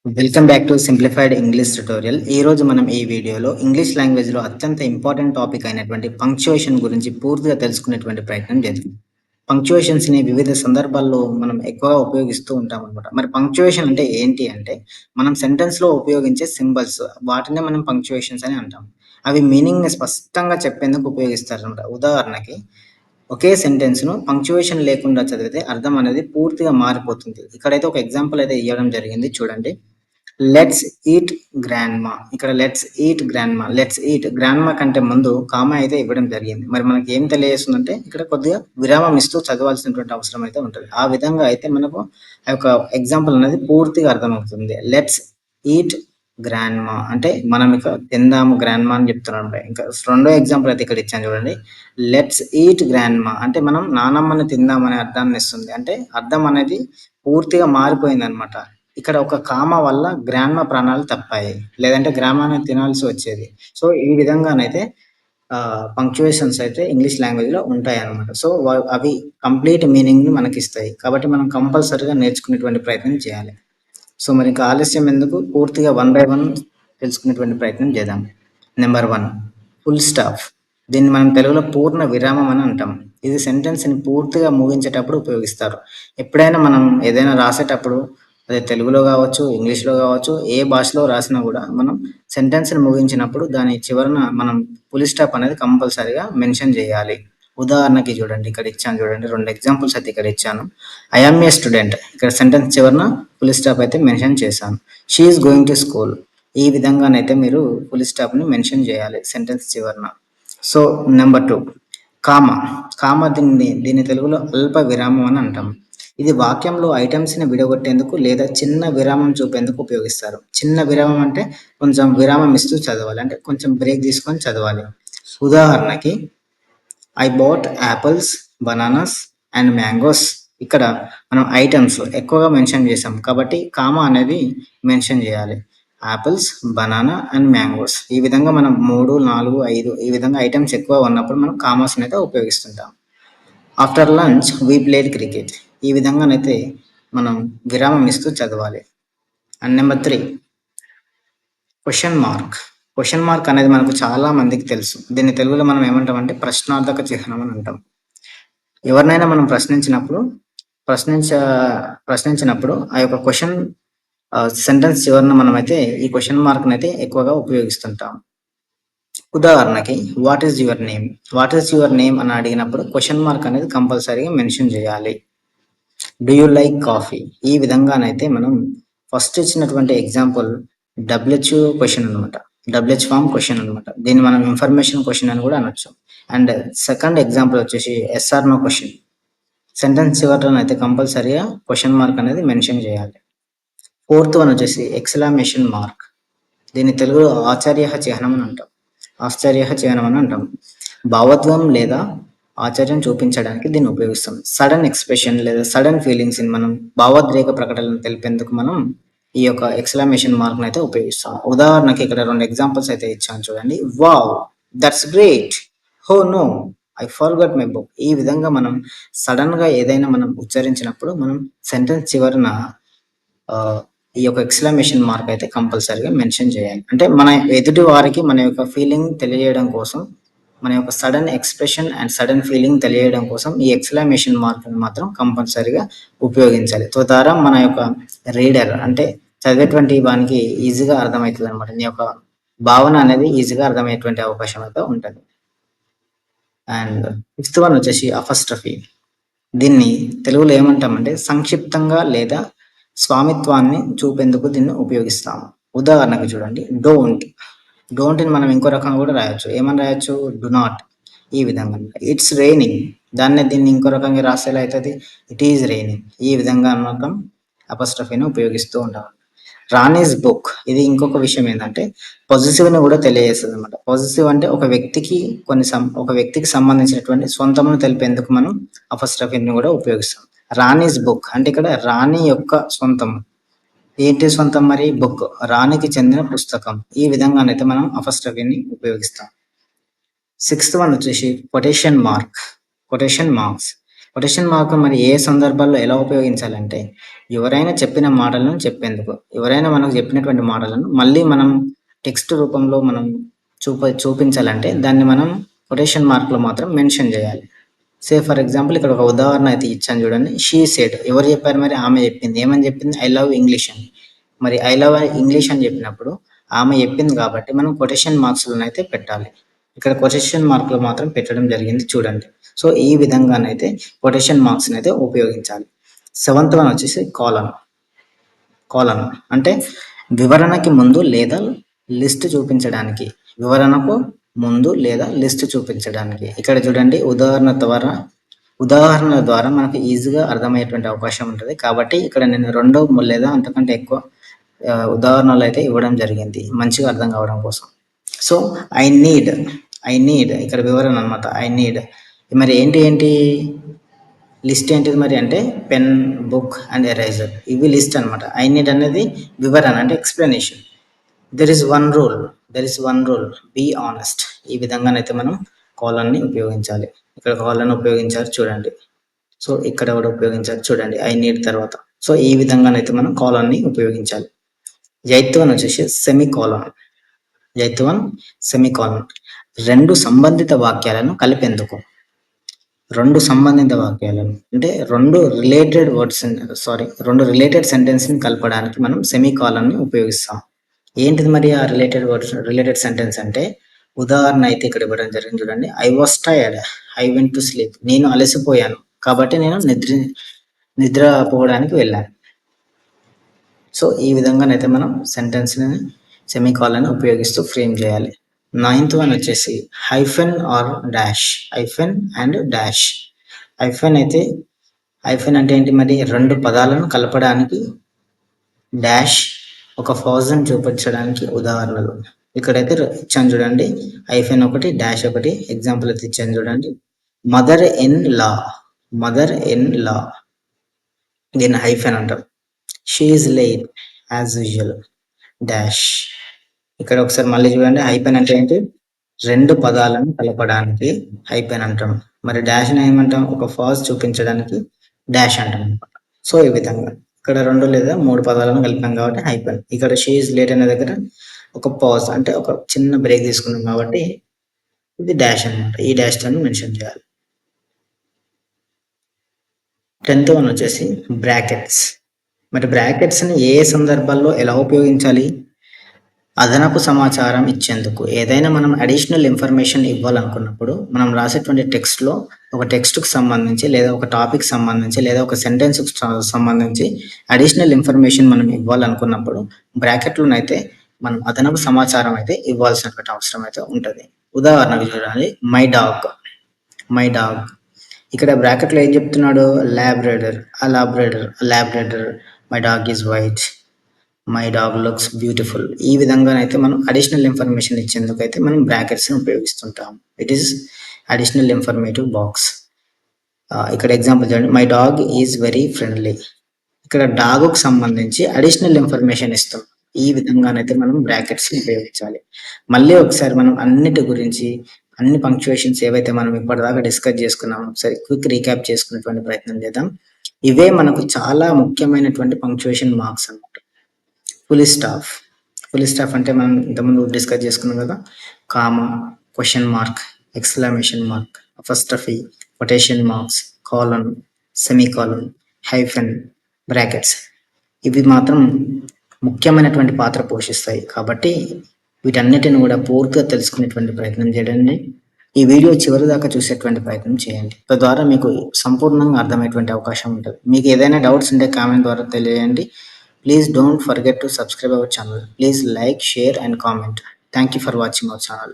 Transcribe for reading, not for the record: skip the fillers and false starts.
Welcome back to simplified English tutorial. ఈరోజు మనం ఈ వీడియోలో ఇంగ్లీష్ లాంగ్వేజ్లో అత్యంత ఇంపార్టెంట్ టాపిక్ అయినటువంటి పంక్చుయేషన్ గురించి పూర్తిగా తెలుసుకునేటువంటి ప్రయత్నం చేద్దాం. పంక్చుయేషన్స్ని వివిధ సందర్భాల్లో మనం ఎక్కువగా ఉపయోగిస్తూ ఉంటాం అనమాట. మరి పంక్చుయేషన్ అంటే ఏంటి అంటే మనం సెంటెన్స్లో ఉపయోగించే సింబల్స్, వాటినే మనం పంక్చుయేషన్స్ అని అంటాం. అవి మీనింగ్ని స్పష్టంగా చెప్పేందుకు ఉపయోగిస్తారనమాట. ఉదాహరణకి ఒకే సెంటెన్స్‌ను పంక్చుయేషన్ లేకుండా చదివితే అర్థం అనేది పూర్తిగా మారిపోతుంది. ఇక్కడైతే ఒక ఎగ్జాంపుల్ అయితే ఇయ్యడం జరిగింది చూడండి. Let's eat grandma. ఇక్కడ let's eat grandma. Let's eat grandma కంటే ముందు కామా అయితే ఇవ్వడం జరిగింది. మరి మనకి ఏం తెలియజేస్తుందంటే ఇక్కడ కొద్దిగా విరామం ఇస్తూ చదవాల్సినటువంటి అవసరం అయితే ఉంటది. ఆ విధంగా అయితే మనకు ఆ యొక్క ఎగ్జాంపుల్ అనేది పూర్తిగా అర్థమవుతుంది. లెట్స్ ఈట్ గ్రాండ్‌మా అంటే మనం ఇక తిందాము గ్రాండ్‌మా అని చెప్తున్నాం. ఇంకా రెండో ఎగ్జాంపుల్ అయితే ఇక్కడ ఇచ్చాను చూడండి. లెట్స్ ఈట్ గ్రాండ్‌మా అంటే మనం నానమ్మని తిందామనే అర్థాన్ని ఇస్తుంది. అంటే అర్థం అనేది పూర్తిగా మారిపోయిందనమాట. ఇక్కడ ఒక కామ వల్ల గ్రాండ్‌మా ప్రాణాలు తప్పాయి. లేదంటే గ్రామాన్ని తినాల్సి వచ్చేది. సో, ఈ విధంగానైతే పంక్చుయేషన్స్ అయితే ఇంగ్లీష్ లాంగ్వేజ్‌లో ఉంటాయన్నమాట. సో, అవి కంప్లీట్ మీనింగ్‌ని మనకిస్తాయి. కాబట్టి మనం కంపల్సరీగా నేర్చుకునేటువంటి ప్రయత్నం చేయాలి. సో, మరి ఇంకా ఆలస్యం ఎందుకు పూర్తిగా వన్ బై వన్ తెలుసుకునేటువంటి ప్రయత్నం చేద్దాం. Number 1 full stop. దీన్ని మనం తెలుగులో పూర్ణ విరామం అని అంటాం. ఇది సెంటెన్స్‌ని పూర్తిగా ముగించేటప్పుడు ఉపయోగిస్తారు. ఎప్పుడైనా మనం ఏదైనా రాసేటప్పుడు అది తెలుగులో కావచ్చు, ఇంగ్లీష్‌లో కావచ్చు, ఏ భాషలో రాసినా కూడా మనం సెంటెన్స్‌ని ముగించినప్పుడు దాని చివరన మనం ఫుల్ స్టాప్ అనేది కంపల్సరీగా మెన్షన్ చేయాలి. ఉదాహరణకి చూడండి ఇక్కడ ఇచ్చాను చూడండి 2 ఎగ్జాంపుల్స్ అయితే ఇక్కడ ఇచ్చాను. ఐ యామ్ ఏ స్టూడెంట్ ఇక్కడ సెంటెన్స్ చివరన ఫుల్ స్టాప్ అయితే మెన్షన్ చేశాను. She is going to school ఈ విధంగానైతే మీరు ఫుల్ స్టాప్‌ని మెన్షన్ చేయాలి సెంటెన్స్ చివరన. So, number 2 comma. కామా దీన్ని తెలుగులో అల్ప విరామం అని అంటాం. ఇది వాక్యంలో ఐటెమ్స్‌ని విడగొట్టేందుకు లేదా చిన్న విరామం చూపేందుకు ఉపయోగిస్తారు. చిన్న విరామం అంటే కొంచెం విరామం ఇస్తూ చదవాలి. అంటే కొంచెం బ్రేక్ తీసుకొని చదవాలి. ఉదాహరణకి I bought apples, bananas and mangoes. ఇక్కడ మనం ఐటెమ్స్ ఎక్కువగా మెన్షన్ చేసాం. కాబట్టి కామా అనేది మెన్షన్ చేయాలి. Apples, banana and mangoes. ఈ విధంగా మనం 3, 4, 5 ఈ విధంగా ఐటెమ్స్ ఎక్కువ ఉన్నప్పుడు మనం కామాస్‌ని అయితే ఉపయోగిస్తుంటాం. ఆఫ్టర్ లంచ్ వి ప్లేడ్ క్రికెట్. ఈ విధంగానైతే మనం విరామం ఇస్తూ చదవాలి. And number 3 question mark. Question mark అనేది మనకు చాలా మందికి తెలుసు. దీన్ని తెలుగులో మనం ఏమంటామంటే ప్రశ్నార్థక చిహ్నం అని అంటాం. ఎవరినైనా మనం ప్రశ్నించ ప్రశ్నించినప్పుడు ఆ యొక్క క్వెషన్ సెంటెన్స్ చివరన మనమైతే ఈ క్వెషన్ మార్క్‌నైతే ఎక్కువగా ఉపయోగిస్తుంటాం. ఉదాహరణకి what is your name? What is your name అని అడిగినప్పుడు క్వెషన్ మార్క్ అనేది కంపల్సరీగా మెన్షన్ చేయాలి. Do you like coffee? ఈ విధంగానైతే మనం ఫస్ట్ ఇచ్చినటువంటి ఎగ్జాంపుల్ డబ్ల్యూహెచ్ క్వెషన్ అనమాట. డబ్ల్యూహెచ్ ఫార్మ్ క్వెషన్ అనమాట. దీన్ని మనం ఇన్ఫర్మేషన్ క్వెషన్ అని కూడా అనొచ్చు. అండ్ సెకండ్ ఎగ్జాంపుల్ వచ్చేసి yes or no question. Sentence చివరన అయితే కంపల్సరీగా క్వెషన్ మార్క్ అనేది మెన్షన్ చేయాలి. ఫోర్త్ వన్ వచ్చేసి ఎక్స్‌క్లమేషన్ మార్క్. దీన్ని తెలుగులో ఆశ్చర్యహ చిహ్నం అని అంటాం. ఆశ్చర్యహ చిహ్నం అని అంటాం. భావోద్వేగం లేదా ఆశ్చర్యం చూపించడానికి దీన్ని ఉపయోగిస్తాం. సడన్ ఎక్స్‌ప్రెషన్ లేదా సడన్ ఫీలింగ్స్‌ని మనం భావోద్రేక ప్రకటనలు తెలిపేందుకు మనం ఈ యొక్క ఎక్స్‌క్లమేషన్ మార్క్‌ని అయితే ఉపయోగిస్తాం. ఉదాహరణకి ఇక్కడ 2 ఎగ్జాంపుల్స్ అయితే ఇచ్చాను చూడండి. Wow! That's great! Oh no! I forgot my book. ఈ విధంగా మనం సడెన్‌గా ఏదైనా మనం ఉచ్చరించినప్పుడు మనం సెంటెన్స్ చివరన ఆహ్, ఈ యొక్క ఎక్స్‌క్లమేషన్ మార్క్ అయితే కంపల్సరీగా మెన్షన్ చేయాలి. అంటే మన ఎదుటి వారికి మన యొక్క ఫీలింగ్ తెలియజేయడం కోసం, మన యొక్క sudden expression and sudden feeling తెలియజేయడం కోసం ఈ ఎక్స్‌క్లమేషన్ మార్క్‌ని మాత్రం కంపల్సరీగా ఉపయోగించాలి. తద్వారా మన యొక్క రీడర్ అంటే చదివేటువంటి వానికి ఈజీగా అర్థమైతదనమాట. నీ యొక్క భావన అనేది ఈజీగా అర్థమయ్యేటువంటి అవకాశం అయితే ఉంటది. అండ్ ఫిఫ్త్ వన్ వచ్చేసి అపాస్ట్రఫీ. దీన్ని తెలుగులో ఏమంటామంటే సంక్షిప్తంగా లేదా స్వామిత్వాన్ని చూపేందుకు దీన్ని ఉపయోగిస్తాము. ఉదాహరణకు చూడండి డోంట్. డోంట్‌ని మనం ఇంకో రకంగా కూడా రాయొచ్చు. ఏమని రాయొచ్చు? Do not. ఈ విధంగా. It's raining. దీన్ని ఇంకో రకంగా రాస్తే ఎలా అయితది? It is raining. ఈ విధంగా మనం అపాస్ట్రఫీని ఉపయోగిస్తూ ఉంటాం. రాణీస్ బుక్. ఇది ఇంకొక విషయం ఏందంటే పొసెసివ్‌ని కూడా తెలియజేస్తదనమాట. పొసెసివ్ అంటే ఒక వ్యక్తికి సంబంధించినటువంటి సొంతమును తెలిపేందుకు మనం అపాస్ట్రఫీని కూడా ఉపయోగిస్తాం. రాణీస్ బుక్ అంటే ఇక్కడ రాణి యొక్క సొంతం. ఏంటి సొంతం మరి? బుక్. రాణికి చెందిన పుస్తకం. ఈ విధంగానైతే మనం అపాస్ట్రఫీని ఉపయోగిస్తాం. సిక్స్త్ వన్ వచ్చేసి కొటేషన్ మార్క్స్. కొటేషన్ మార్క్ మరి ఏ సందర్భాల్లో ఎలా ఉపయోగించాలంటే, ఎవరైనా చెప్పిన మాటలను చెప్పేందుకు. ఎవరైనా మనకు చెప్పినటువంటి మాటలను మళ్ళీ మనం టెక్స్ట్ రూపంలో మనం చూపించాలంటే దాన్ని మనం కొటేషన్ మార్క్‌లో మాత్రం మెన్షన్ జేయాలి. ఫర్ ఎగ్జాంపుల్ ఇక్కడ ఒక ఉదాహరణ అయితే ఇచ్చాను చూడండి. షీ సెడ్, ఎవరు చెప్పారు మరి? ఆమె చెప్పింది. ఏమని చెప్పింది? ఐ లవ్ ఇంగ్లీష్ అని. మరి ఐ లవ్ ఇంగ్లీష్ అని చెప్పినప్పుడు ఆమె చెప్పింది కాబట్టి మనం కొటేషన్ మార్క్స్‌లోనైతే పెట్టాలి. ఇక్కడ కొటేషన్ మార్క్‌లో మాత్రం పెట్టడం జరిగింది చూడండి. సో, ఈ విధంగానైతే కొటేషన్ మార్క్స్‌నైతే ఉపయోగించాలి. సెవెంత్ వన్ వచ్చేసి కాలన్. కాలన్ అంటే వివరణకి ముందు లేదా లిస్ట్ చూపించడానికి. వివరణకు ముందు లేదా లిస్ట్ చూపించడానికి. ఇక్కడ చూడండి ఉదాహరణల ద్వారా మనకు ఈజీగా అర్థమయ్యేటువంటి అవకాశం ఉంటుంది. కాబట్టి ఇక్కడ నేను 2 లేదా అంతకంటే ఎక్కువ ఉదాహరణలు అయితే ఇవ్వడం జరిగింది. మంచిగా అర్థం కావడం కోసం. సో, ఐ నీడ్ ఇక్కడ వివరణ అనమాట. ఐ నీడ్ మరి ఏంటి లిస్ట్ ఏంటిది మరి అంటే పెన్, బుక్ అండ్ ఎరేజర్. ఇవి లిస్ట్ అనమాట. ఐ నీడ్ అనేది వివరణ అంటే explanation. There is one rule be honest. ఈ విధంగానైతే మనం కాలన్ని ఉపయోగించాలి. ఇక్కడ కాలన్ ఉపయోగించారు చూడండి. సో, ఇక్కడ కూడా ఉపయోగించారు చూడండి ఐ నీడ్ తర్వాత. సో, ఈ విధంగానైతే మనం కాలన్ని ఉపయోగించాలి. ఎయిత్ వన్ వచ్చేసి సెమికాలన్. 2 సంబంధిత వాక్యాలను కలిపేందుకు. 2 సంబంధిత వాక్యాలను అంటే 2 రిలేటెడ్ సెంటెన్స్‌ని కలపడానికి మనం సెమికాలన్‌ని ఉపయోగిస్తాం. ఏంటిది మరి ఆ రిలేటెడ్ సెంటెన్స్ అంటే, ఉదాహరణ అయితే ఇక్కడ ఇవ్వడం జరిగింది చూడండి. I was tired, I went to sleep. నేను అలసిపోయాను కాబట్టి నేను నిద్రపోవడానికి వెళ్ళాను. సో, ఈ విధంగానైతే మనం సెంటెన్స్‌ని సెమికాలన్ ఉపయోగిస్తూ ఫ్రేమ్ చేయాలి. 9th వన్ వచ్చేసి hyphen are dash. Hyphen and dash. Hyphen అంటే ఏంటి మరి? 2 పదాలను కలపడానికి, డాష్ ఒక ఫాజన్ చూపించడానికి ఉదాహరణలు. ఇక్కడైతే ఇచ్చాను చూడండి. హైఫెన్ ఒకటి, డాష్ ఒకటి. ఎగ్జాంపుల్ అయితే ఇచ్చాను చూడండి. మదర్ ఇన్ లా దీన్ని హైఫెన్ అంటారు. She is late as usual dash. ఇక్కడ ఒకసారి మళ్ళీ చూడండి. హైఫెన్ అంటే ఏంటి? 2 పదాలను కలపడానికి హైఫెన్ అంటాం. మరి డాష్ ఏమంటాం? ఒక ఫాజ్ చూపించడానికి డాష్ అంటాం అనమాట. సో, ఈ విధంగా ఇక్కడ 2 లేదా 3 పదాలను కలిపాం కాబట్టి హైఫెన్. ఇక్కడ షీ ఈజ్ లేట్ అనే దగ్గర ఒక పాజ్ అంటే ఒక చిన్న బ్రేక్ తీసుకున్నాం కాబట్టి ఇది డాష్ అనమాట. ఈ డాష్‌లను మెన్షన్ చేయాలి. 10th వన్ వచ్చేసి బ్రాకెట్స్. మరి బ్రాకెట్స్‌ని ఏ సందర్భాల్లో ఎలా ఉపయోగించాలి? అదనపు సమాచారం ఇచ్చేందుకు. ఏదైనా మనం అడిషనల్ ఇన్ఫర్మేషన్ ఇవ్వాలనుకున్నప్పుడు మనం రాసేటువంటి టెక్స్ట్‌లో ఒక టెక్స్ట్‌కి సంబంధించి లేదా ఒక టాపిక్ సంబంధించి లేదా ఒక సెంటెన్స్‌కి సంబంధించి అడిషనల్ ఇన్ఫర్మేషన్ మనం ఇవ్వాలనుకున్నప్పుడు బ్రాకెట్‌లోనైతే మనం అదనపు సమాచారం అయితే ఇవ్వాల్సినటువంటి అవసరం అయితే ఉంటది. ఉదాహరణకు చూడండి. My dog. ఇక్కడ బ్రాకెట్‌లో ఏం చెప్తున్నాడు? Labrador. My dog is white. My dog looks beautiful. ఈ విధంగానైతే మనం అడిషనల్ ఇన్ఫర్మేషన్ ఇచ్చేందుకైతే మనం బ్రాకెట్స్‌ని ఉపయోగిస్తుంటాం. It is additional informative box. ఇక్కడ ఎగ్జాంపుల్ చూడండి. My dog is very friendly. ఇక్కడ డాగ్‌కు సంబంధించి అడిషనల్ ఇన్ఫర్మేషన్ ఇస్తాం. ఈ విధంగానైతే మనం బ్రాకెట్స్‌ని ఉపయోగించాలి. మళ్ళీ ఒకసారి మనం అన్నిటి గురించి అన్ని పంక్చుయేషన్స్ ఏవైతే మనం ఇప్పటిదాకా డిస్కస్ చేసుకున్నామో ఒకసారి క్విక్ రీక్యాప్ చేసుకునేటువంటి ప్రయత్నం చేద్దాం. ఇవే మనకు చాలా ముఖ్యమైనటువంటి పంక్చుయేషన్ మార్క్స్ అన్నమాట. ఫుల్ స్టాప్ అంటే మనం ఇంతకుముందు డిస్కస్ చేసుకున్నాం కదా. Comma, question mark, exclamation mark, apostrophe, quotation marks, colon, semicolon, hyphen, brackets ఇవి మాత్రం ముఖ్యమైనటువంటి పాత్ర పోషిస్తాయి. కాబట్టి వీటన్నిటిని కూడా పూర్తిగా తెలుసుకునేటువంటి ప్రయత్నం చేయండి. ఈ వీడియో చివరి దాకా చూసేటువంటి ప్రయత్నం చేయండి. తద్వారా మీకు సంపూర్ణంగా అర్థమయ్యేటువంటి అవకాశం ఉంటుంది. మీకు ఏదైనా డౌట్స్ ఉంటే కామెంట్ ద్వారా తెలియజేయండి. Please don't forget to subscribe our channel. Please like, share and comment. Thank you for watching our channel.